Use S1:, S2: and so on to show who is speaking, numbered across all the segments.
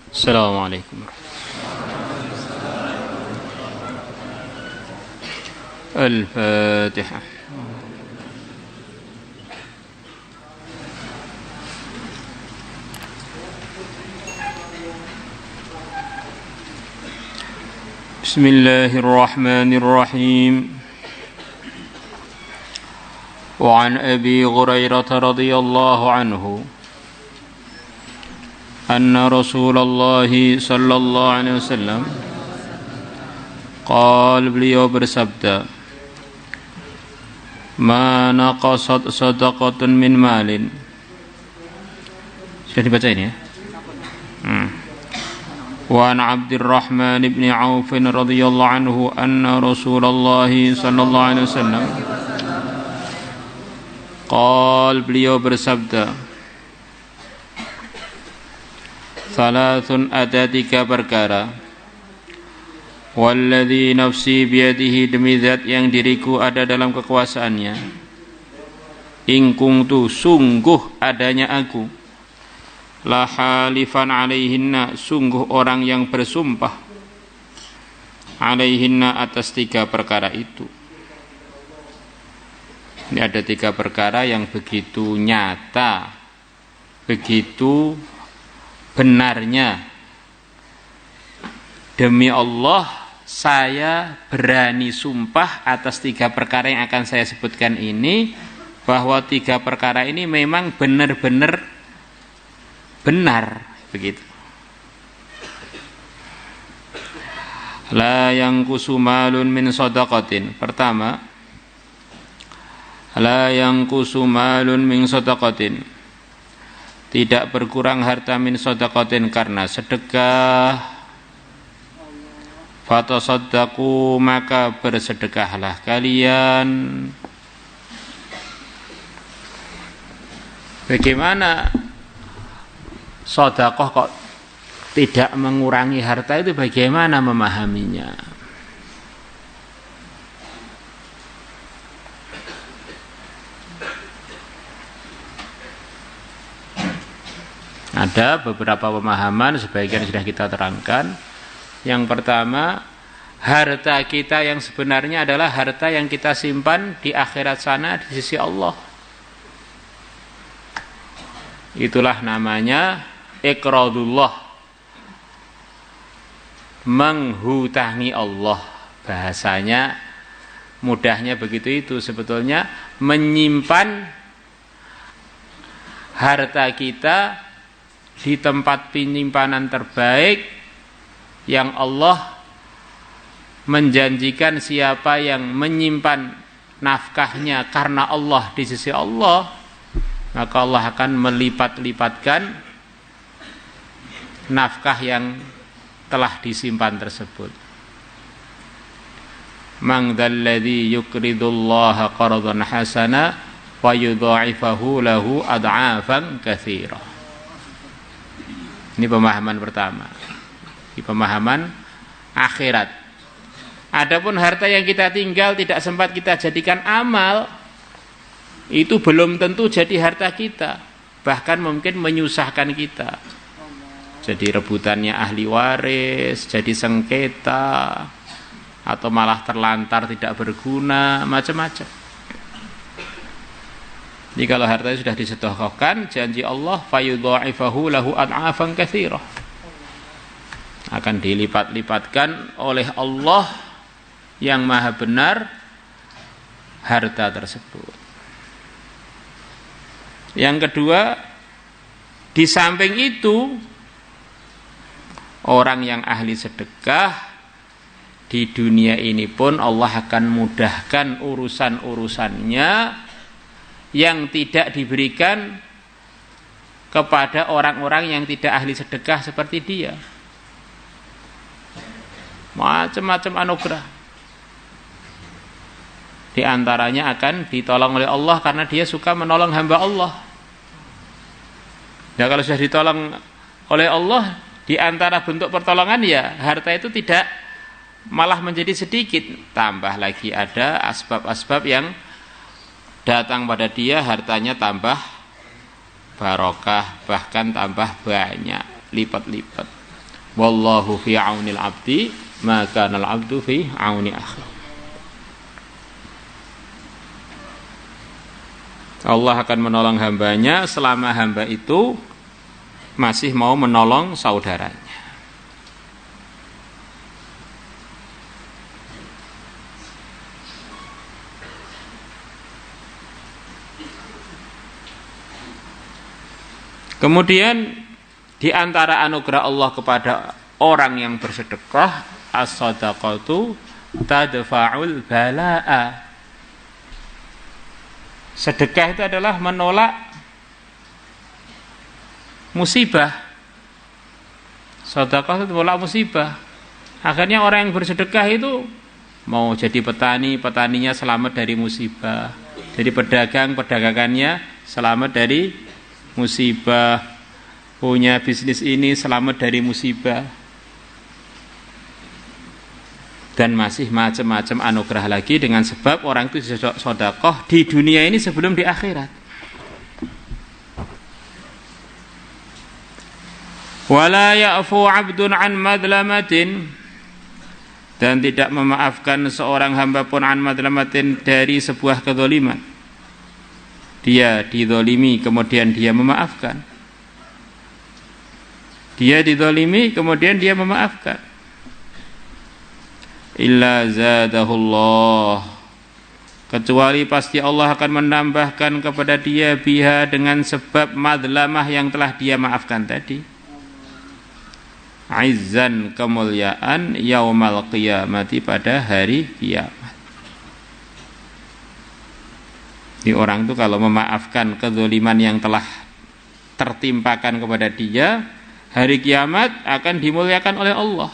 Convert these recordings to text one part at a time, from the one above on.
S1: السلام عليكم. الفاتحة. بسم الله الرحمن الرحيم. وعن أبي هريرة رضي الله عنه أن رسول الله صلى الله عليه وسلم قال, beliau bersabda, ma naqasat sadaqatun min malin. Sudah dibaca ini ya? Wa an Abdurrahman ibn Auf radhiyallahu anhu anna Rasulullah sallallahu alaihi wasallam qal, beliau bersabda, thalathun, ada tiga perkara, walladzi nafsi biyadihi, demi zat yang diriku ada dalam kekuasaannya, in kuntu, sungguh adanya aku, la halifan alaihinna, sungguh orang yang bersumpah, alaihinna, atas tiga perkara itu. Ini ada tiga perkara yang begitu nyata, begitu benarnya. Demi Allah, saya berani sumpah atas tiga perkara yang akan saya sebutkan ini, bahwa tiga perkara ini memang benar-benar benar, begitu. La yanqusu malun min shadaqatin. Pertama, la yanqusu malun min shadaqatin, tidak berkurang harta min shadaqatin karena sedekah. Fatasaddaqu, maka bersedekahlah kalian. Bagaimana sedekah kok tidak mengurangi harta itu, bagaimana memahaminya? Ada beberapa pemahaman, sebagian sudah kita terangkan. Yang pertama, harta kita yang sebenarnya adalah harta yang kita simpan di akhirat sana di sisi Allah. Itulah namanya iqradullah, menghutangi Allah. Bahasanya mudahnya begitu itu. Sebetulnya menyimpan harta kita di tempat penyimpanan terbaik yang Allah menjanjikan, siapa yang menyimpan nafkahnya karena Allah di sisi Allah, maka Allah akan melipat-lipatkan nafkah yang telah disimpan tersebut. Man dzalladzi yuqridullaha qardan hasana wa yudha'ifahu lahu ad'afan katsira. Ini pemahaman pertama, di pemahaman akhirat. Adapun harta yang kita tinggal tidak sempat kita jadikan amal, itu belum tentu jadi harta kita, bahkan mungkin menyusahkan kita. Jadi rebutannya ahli waris, jadi sengketa, atau malah terlantar tidak berguna, macam-macam. Jadi kalau hartanya sudah disedekahkan, janji Allah, fayudha'ifahu lahu ad'afan katsirah, akan dilipat-lipatkan oleh Allah yang maha benar harta tersebut. Yang kedua, di samping itu, orang yang ahli sedekah di dunia ini pun Allah akan mudahkan urusan-urusannya yang tidak diberikan kepada orang-orang yang tidak ahli sedekah seperti dia. Macam-macam anugerah. Di antaranya akan ditolong oleh Allah karena dia suka menolong hamba Allah. Ya, kalau sudah ditolong oleh Allah, di antara bentuk pertolongan ya harta itu tidak malah menjadi sedikit, tambah lagi ada asbab-asbab yang datang pada dia, hartanya tambah barokah, bahkan tambah banyak, lipat-lipat. Wallahu fi aunil abdi ma kana al abdu fi auni akhi. Allah akan menolong hambanya selama hamba itu masih mau menolong saudaranya. Kemudian di antara anugerah Allah kepada orang yang bersedekah, as-shadaqatu tadfa'ul bala'a. Sedekah itu adalah menolak musibah. Sedekah itu menolak musibah. Akhirnya orang yang bersedekah itu mau jadi petani, petaninya selamat dari musibah. Jadi pedagang, perdagangannya selamat dari musibah, punya bisnis ini selamat dari musibah, dan masih macam-macam anugerah lagi dengan sebab orang itu sedekah di dunia ini sebelum di akhirat. Wala ya'fu 'abdun 'an madlamatin, dan tidak memaafkan seorang hamba pun an madlamatin dari sebuah kezaliman. Dia dizalimi kemudian dia memaafkan. Dia dizalimi kemudian dia memaafkan. Illa zadahullah, kecuali pasti Allah akan menambahkan kepada dia biha dengan sebab madlamah yang telah dia maafkan tadi. Izzan, kemuliaan, yaumal qiyamati, pada hari kiamat. Di orang itu kalau memaafkan kezaliman yang telah tertimpakan kepada dia, hari kiamat akan dimuliakan oleh Allah.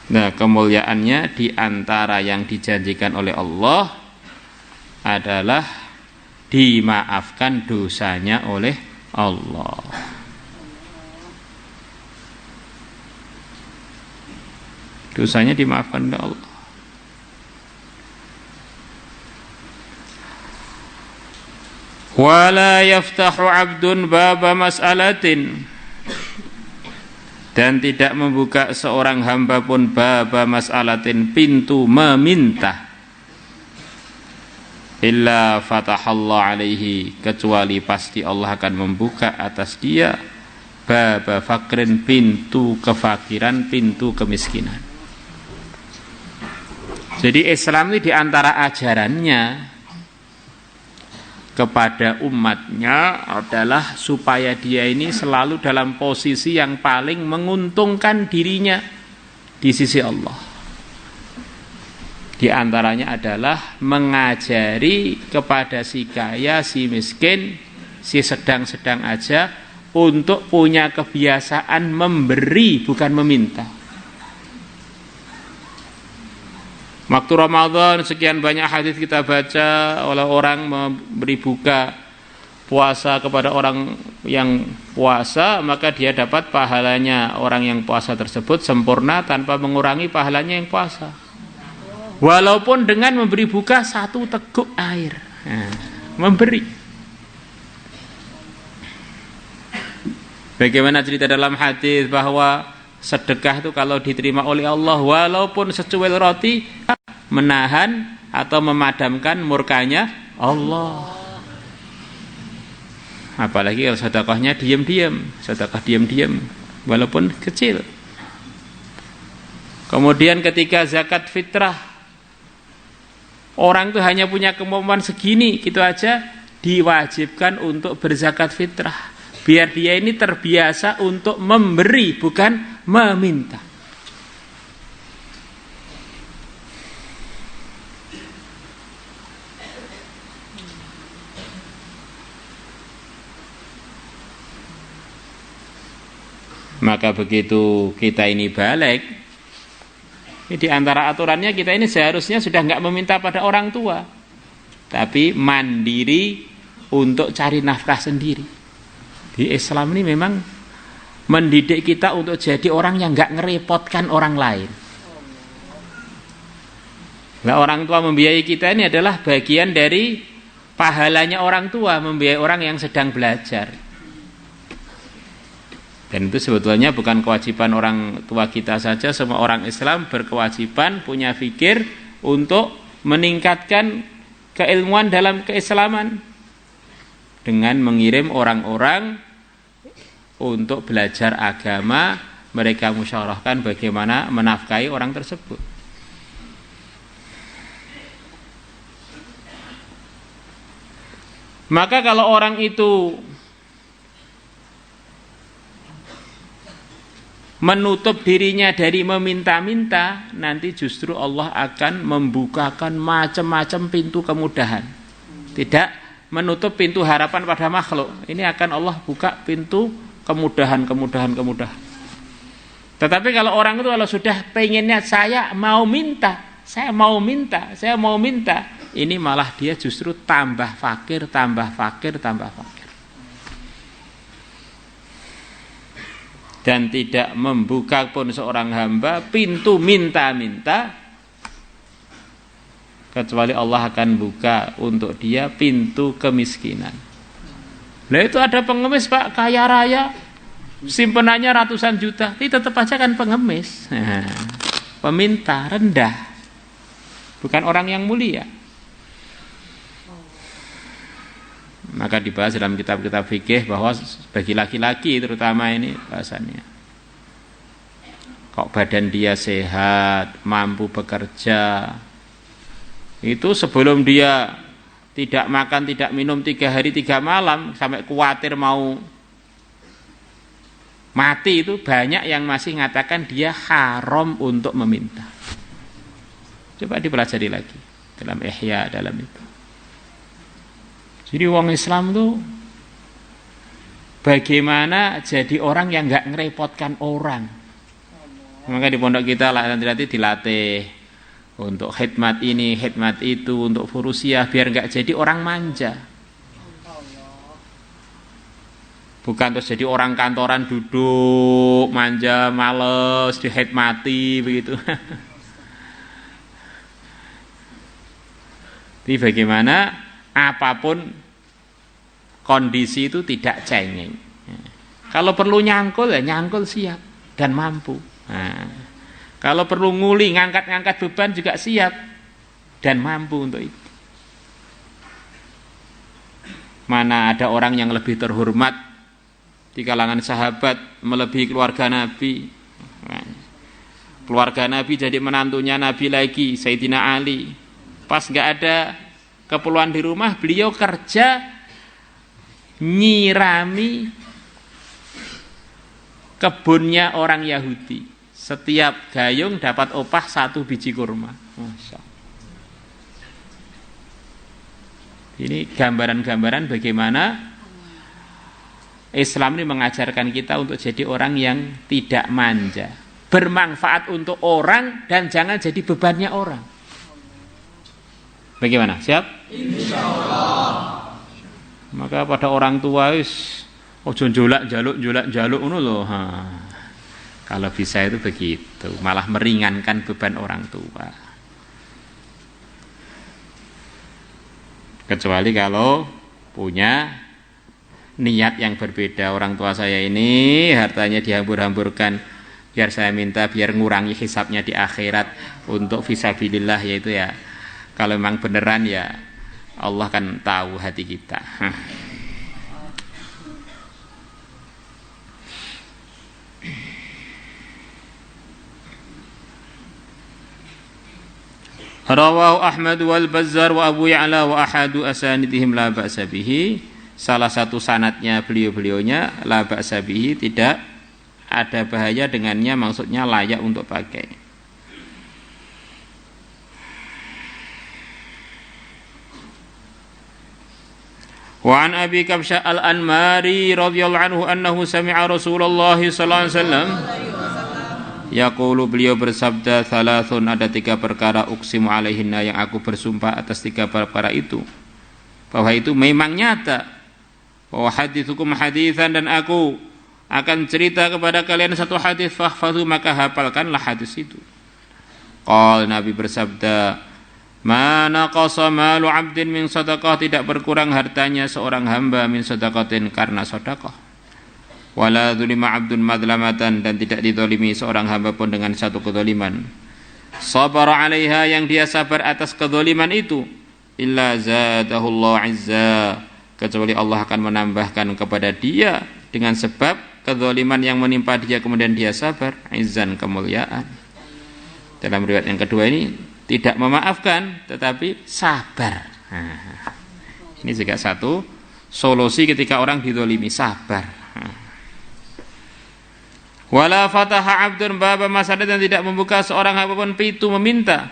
S1: Nah, kemuliaannya di antara yang dijanjikan oleh Allah adalah dimaafkan dosanya oleh Allah. Dosanya dimaafkan oleh Allah. Wala yaftahu 'abdun baba mas'alatin, dan tidak membuka seorang hamba pun baba mas'alatin, pintu meminta, illa fatahallahu alaihi, kecuali pasti Allah akan membuka atas dia baba fakrin, pintu kefakiran, pintu kemiskinan. Jadi Islam ini diantara ajarannya kepada umatnya adalah supaya dia ini selalu dalam posisi yang paling menguntungkan dirinya di sisi Allah. Di antaranya adalah mengajari kepada si kaya, si miskin, si sedang-sedang aja untuk punya kebiasaan memberi, bukan meminta. Waktu Ramadan sekian banyak hadis kita baca, oleh orang memberi buka puasa kepada orang yang puasa, maka dia dapat pahalanya orang yang puasa tersebut sempurna tanpa mengurangi pahalanya yang puasa. Walaupun dengan memberi buka 1 teguk air. Nah, memberi. Bagaimana cerita dalam hadis bahwa sedekah itu kalau diterima oleh Allah, walaupun secuil roti, menahan atau memadamkan murkanya Allah. Apalagi kalau sedekahnya diam-diam, sedekah diam-diam walaupun kecil. Kemudian ketika zakat fitrah, orang itu hanya punya kemampuan segini, gitu aja, diwajibkan untuk berzakat fitrah, biar dia ini terbiasa untuk memberi, bukan meminta. Maka begitu kita ini balik, di antara aturannya kita ini seharusnya sudah nggak meminta pada orang tua, tapi mandiri untuk cari nafkah sendiri. Di Islam ini memang mendidik kita untuk jadi orang yang nggak ngerepotkan orang lain. Nah, orang tua membiayai kita ini adalah bagian dari pahalanya orang tua membiayai orang yang sedang belajar. Dan itu sebetulnya bukan kewajiban orang tua kita saja, semua orang Islam berkewajiban punya fikir untuk meningkatkan keilmuan dalam keislaman dengan mengirim orang-orang untuk belajar agama, mereka musyawarahkan bagaimana menafkahi orang tersebut. Maka kalau orang itu menutup dirinya dari meminta-minta, nanti justru Allah akan membukakan macam-macam pintu kemudahan. Tidak menutup pintu harapan pada makhluk. Ini akan Allah buka pintu kemudahan. Tetapi kalau orang itu kalau sudah pengennya saya mau minta, ini malah dia justru tambah fakir. Dan tidak membuka pun seorang hamba pintu minta-minta, kecuali Allah akan buka untuk dia pintu kemiskinan. Nah itu ada pengemis Pak, kaya raya, simpenannya ratusan juta, ini tetap aja kan pengemis. Nah, peminta rendah, bukan orang yang mulia. Maka dibahas dalam kitab-kitab fikih bahwa bagi laki-laki terutama ini bahasannya, kok badan dia sehat, mampu bekerja, itu sebelum dia tidak makan tidak minum 3 hari 3 malam sampai khawatir mau mati, itu banyak yang masih mengatakan dia haram untuk meminta. Coba dipelajari lagi dalam Ihya, dalam itu. Jadi orang Islam tuh bagaimana jadi orang yang nggak ngerepotkan orang. Maka di pondok kita nanti dilatih untuk khidmat ini, khidmat itu, untuk furusiah, biar nggak jadi orang manja. Bukan terus jadi orang kantoran duduk manja, males, dihidmati begitu. Jadi bagaimana apapun kondisi itu tidak cengeng. Kalau perlu nyangkul ya nyangkul siap dan mampu. Nah, kalau perlu nguli ngangkat-ngangkat beban juga siap dan mampu untuk itu. Mana ada orang yang lebih terhormat di kalangan sahabat melebihi keluarga Nabi. Nah, keluarga Nabi jadi menantunya Nabi lagi, Sayyidina Ali. Pas nggak ada keperluan di rumah, beliau kerja nyirami kebunnya orang Yahudi. Setiap gayung dapat upah 1 biji kurma. Masya Allah. Ini gambaran-gambaran bagaimana Islam ini mengajarkan kita untuk jadi orang yang tidak manja, bermanfaat untuk orang dan jangan jadi bebannya orang. Bagaimana? Siap? Insyaallah. Maka pada orang tua ojo jaluk ngono lho. Kalau bisa itu begitu, malah meringankan beban orang tua. Kecuali kalau punya niat yang berbeda, orang tua saya ini hartanya dihambur-hamburkan biar saya minta biar ngurangi hisabnya di akhirat untuk fisabilillah, yaitu ya kalau memang beneran ya Allah kan tahu hati kita. Rawahu Ahmad wal Bazzar wa Abu Ya'la wa ahadu asanidihim la ba'sa bihi. Salah satu sanadnya beliau-beliaunya la ba'sa bihi, tidak ada bahaya dengannya, maksudnya layak untuk pakai. Wa an Abi Kabsyah al-Anmari radhiyallahu anhu annahu sami'a Rasulullah sallallahu alaihi wasallam yaqulu, beliau bersabda, thalathun, ada 3 perkara uqsimu alaihinna, yang aku bersumpah atas 3 perkara itu bahwa itu memang nyata. Wa hadithukum haditsan, dan aku akan cerita kepada kalian satu hadis, fahfadhu, maka hafalkanlah hadis itu. Qal, Nabi bersabda, Ma naqasa malu 'abdin min shadaqah, tidak berkurang hartanya seorang hamba min shadaqatin karena sedekah. Wala dzulima 'abdun madlamatan, dan tidak dizalimi seorang hamba pun dengan satu kezaliman. Sabara 'alaiha, yang dia sabar atas kezaliman itu, illa zadahullahu 'izza, kecuali Allah akan menambahkan kepada dia dengan sebab kezaliman yang menimpa dia kemudian dia sabar, izzan, kemuliaan. Dalam riwayat yang kedua ini tidak memaafkan tetapi sabar. Nah, ini juga satu solusi ketika orang dizalimi, sabar. Wala fataha 'abdun baba mas'alah, dan tidak membuka seorang apapun pintu meminta,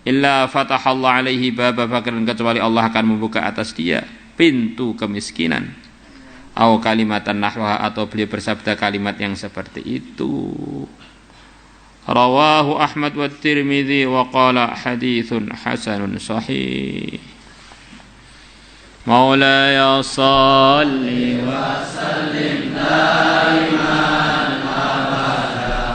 S1: illa fatahallahu alaihi baba faqrin, kecuali Allah akan membuka atas dia pintu kemiskinan. Au kalimatan nahwa, atau beliau bersabda kalimat yang seperti itu. Rawahu Ahmad wa Tirmidzi wa qala haditsun hasanun sahih. Maulaya salli